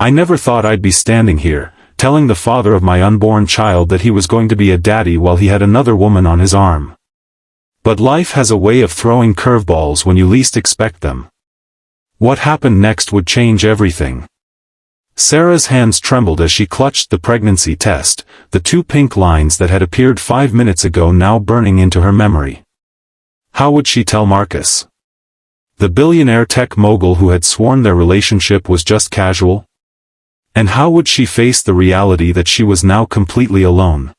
I never thought I'd be standing here, telling the father of my unborn child that he was going to be a daddy while he had another woman on his arm. But life has a way of throwing curveballs when you least expect them. What happened next would change everything. Sarah's hands trembled as she clutched the pregnancy test, the 2 pink lines that had appeared 5 minutes ago now burning into her memory. How would she tell Marcus? The billionaire tech mogul who had sworn their relationship was just casual? And how would she face the reality that she was now completely alone?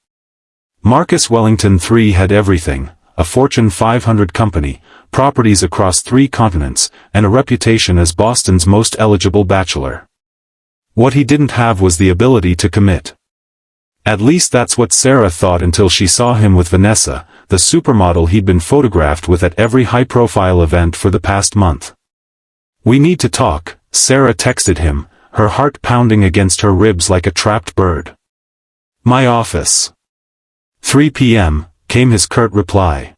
Marcus Wellington III had everything, a Fortune 500 company, properties across 3 continents, and a reputation as Boston's most eligible bachelor. What he didn't have was the ability to commit. At least that's what Sarah thought until she saw him with Vanessa, the supermodel he'd been photographed with at every high-profile event for the past month. "We need to talk," Sarah texted him, her heart pounding against her ribs like a trapped bird. "My office." 3 p.m., came his curt reply.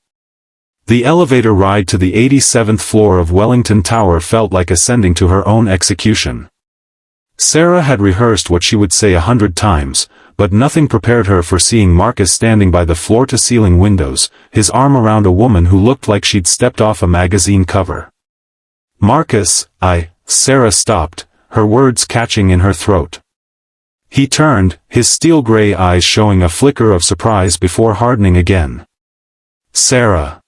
The elevator ride to the 87th floor of Wellington Tower felt like ascending to her own execution. Sarah had rehearsed what she would say 100 times, but nothing prepared her for seeing Marcus standing by the floor-to-ceiling windows, his arm around a woman who looked like she'd stepped off a magazine cover. "Marcus, Sarah stopped, her words catching in her throat. He turned, his steel-gray eyes showing a flicker of surprise before hardening again. "Sarah.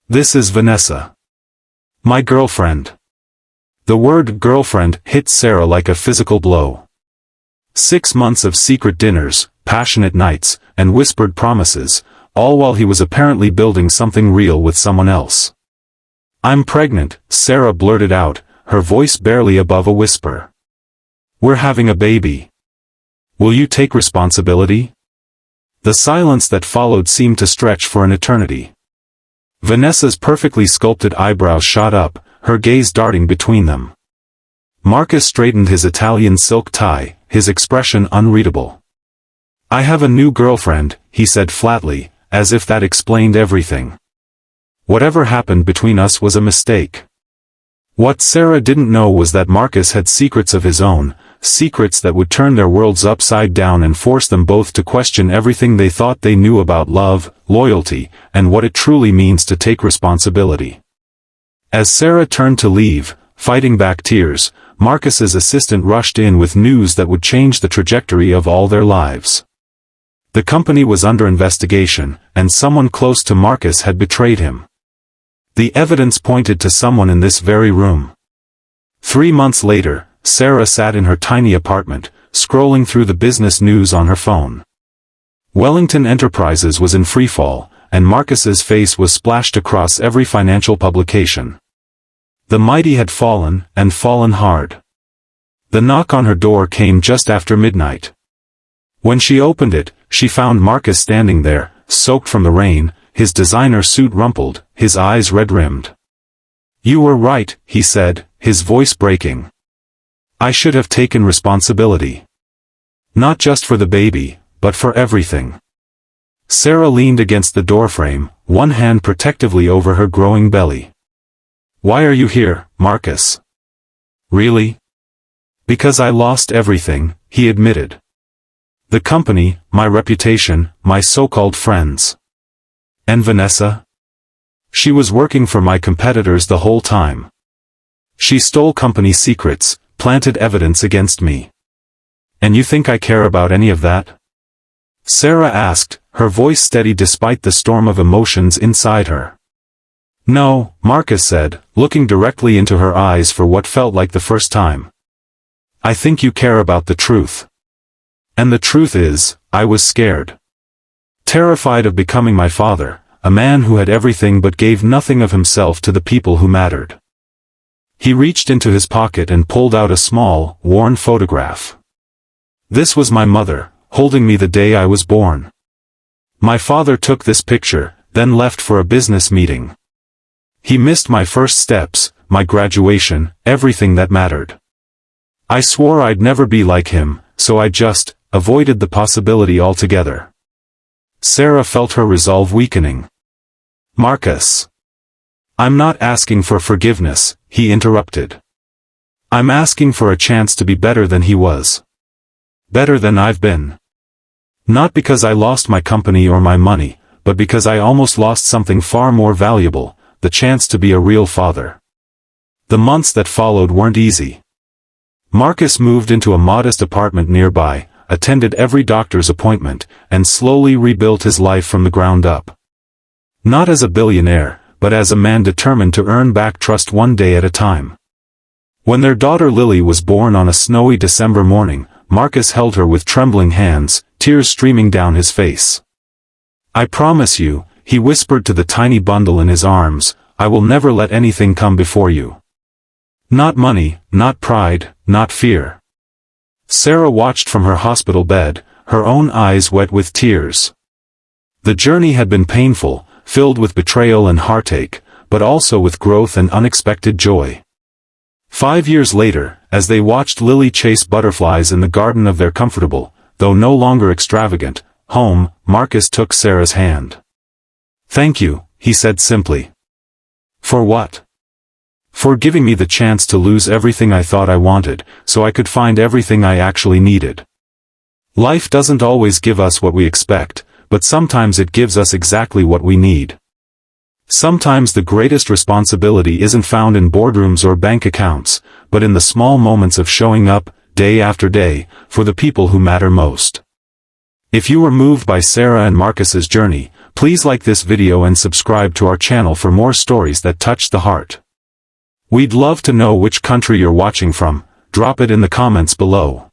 This is Vanessa. My girlfriend." The word girlfriend hit Sarah like a physical blow. 6 months of secret dinners, passionate nights, and whispered promises, all while he was apparently building something real with someone else. "I'm pregnant," Sarah blurted out, her voice barely above a whisper. "We're having a baby. Will you take responsibility?" The silence that followed seemed to stretch for an eternity. Vanessa's perfectly sculpted eyebrows shot up, her gaze darting between them. Marcus straightened his Italian silk tie, his expression unreadable. "I have a new girlfriend," he said flatly, as if that explained everything. "Whatever happened between us was a mistake." What Sarah didn't know was that Marcus had secrets of his own, secrets that would turn their worlds upside down and force them both to question everything they thought they knew about love, loyalty, and what it truly means to take responsibility. As Sarah turned to leave, fighting back tears, Marcus's assistant rushed in with news that would change the trajectory of all their lives. The company was under investigation, and someone close to Marcus had betrayed him. The evidence pointed to someone in this very room. 3 months later, Sarah sat in her tiny apartment, scrolling through the business news on her phone. Wellington Enterprises was in freefall, and Marcus's face was splashed across every financial publication. The mighty had fallen, and fallen hard. The knock on her door came just after midnight. When she opened it, she found Marcus standing there, soaked from the rain, his designer suit rumpled, his eyes red-rimmed. "You were right," he said, his voice breaking. "I should have taken responsibility. Not just for the baby, but for everything." Sarah leaned against the doorframe, one hand protectively over her growing belly. "Why are you here, Marcus?" "Really?" "Because I lost everything," he admitted. "The company, my reputation, my so-called friends. And Vanessa? She was working for my competitors the whole time. She stole company secrets, planted evidence against me. And you think I care about any of that?" Sarah asked, her voice steady despite the storm of emotions inside her. "No," Marcus said, looking directly into her eyes for what felt like the first time. "I think you care about the truth. And the truth is, I was scared. Terrified of becoming my father, a man who had everything but gave nothing of himself to the people who mattered." He reached into his pocket and pulled out a small, worn photograph. "This was my mother, holding me the day I was born. My father took this picture, then left for a business meeting. He missed my first steps, my graduation, everything that mattered. I swore I'd never be like him, so I just avoided the possibility altogether." Sarah felt her resolve weakening. "Marcus. I'm not asking for forgiveness," he interrupted. I'm asking for a chance to be better than he was. Better than I've been. Not because I lost my company or my money, but because I almost lost something far more valuable, the chance to be a real father. The months that followed weren't easy. Marcus moved into a modest apartment nearby, attended every doctor's appointment, and slowly rebuilt his life from the ground up. Not as a billionaire, but as a man determined to earn back trust one day at a time. When their daughter Lily was born on a snowy December morning, Marcus held her with trembling hands, tears streaming down his face. "I promise you," he whispered to the tiny bundle in his arms, "I will never let anything come before you. Not money, not pride, not fear." Sarah watched from her hospital bed, her own eyes wet with tears. The journey had been painful, filled with betrayal and heartache, but also with growth and unexpected joy. 5 years later, as they watched Lily chase butterflies in the garden of their comfortable, though no longer extravagant, home, Marcus took Sarah's hand. "Thank you," he said simply. "For what?" "For giving me the chance to lose everything I thought I wanted, so I could find everything I actually needed. Life doesn't always give us what we expect, but sometimes it gives us exactly what we need. Sometimes the greatest responsibility isn't found in boardrooms or bank accounts, but in the small moments of showing up, day after day, for the people who matter most." If you were moved by Sarah and Marcus's journey, please like this video and subscribe to our channel for more stories that touch the heart. We'd love to know which country you're watching from. Drop it in the comments below.